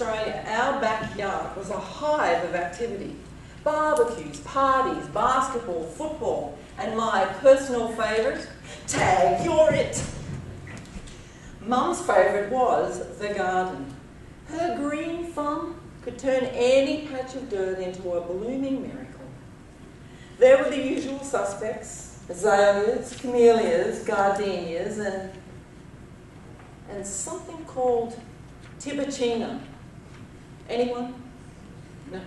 Australia, our backyard was a hive of activity. Barbecues, parties, basketball, football, and my personal favourite, tag, you're it. Mum's favourite was the garden. Her green thumb could turn any patch of dirt into a blooming miracle. There were the usual suspects, azaleas, camellias, gardenias, and something called Tiburtina. Anyone? No.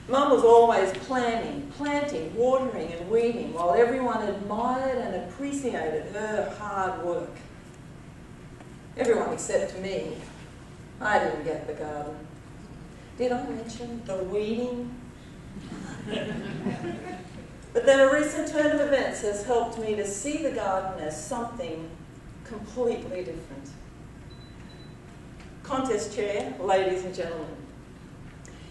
Mum was always planting, watering and weeding while everyone admired and appreciated her hard work. Everyone except me. I didn't get the garden. Did I mention the weeding? But then a recent turn of events has helped me to see the garden as something completely different. Contest chair, ladies and gentlemen.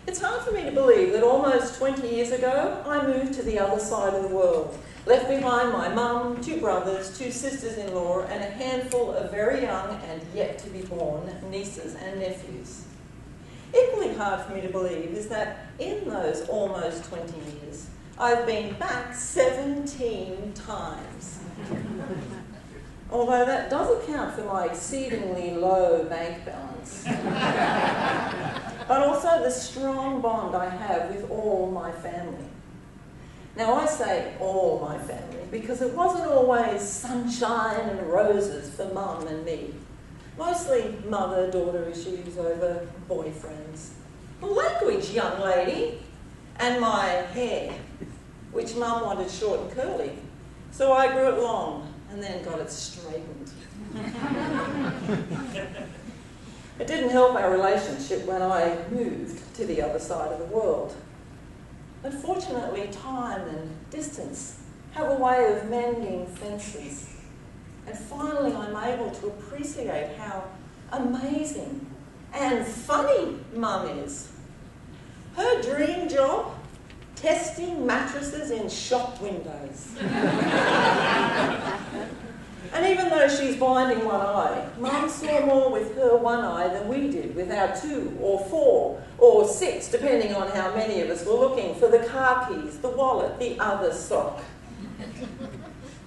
It's hard for me to believe that almost 20 years ago, I moved to the other side of the world, left behind my mum, 2 brothers, 2 sisters-in-law, and a handful of very young and yet-to-be-born nieces and nephews. Equally hard for me to believe is that in those almost 20 years, I've been back 17 times. Although that does account for my exceedingly low bank balance. But also the strong bond I have with all my family. Now I say all my family because it wasn't always sunshine and roses for Mum and me. Mostly mother-daughter issues over boyfriends. Language, young lady. And my hair, which Mum wanted short and curly. So I grew it long and then got it straightened. It didn't help our relationship when I moved to the other side of the world. Unfortunately, time and distance have a way of mending fences. And finally, I'm able to appreciate how amazing and funny Mum is. Her dream job? Testing mattresses in shop windows. And even though she's blind in one eye, Mum saw more with her one eye than we did with our 2 or 4 or 6, depending on how many of us were looking for the car keys, the wallet, the other sock.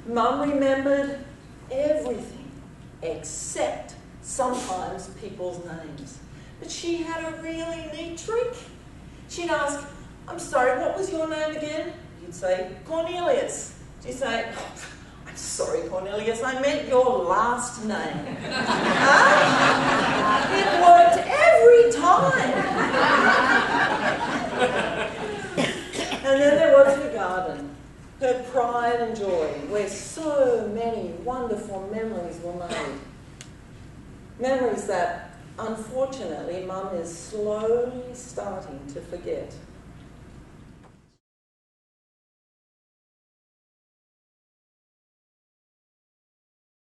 Mum remembered everything except sometimes people's names. But she had a really neat trick. She'd ask, "I'm sorry, what was your name again?" You'd say, "Cornelius." She'd say, "I'm sorry, Cornelius, I meant your last name." It worked every time. And then there was her garden, her pride and joy, where so many wonderful memories were made. Memories that, unfortunately, Mum is slowly starting to forget.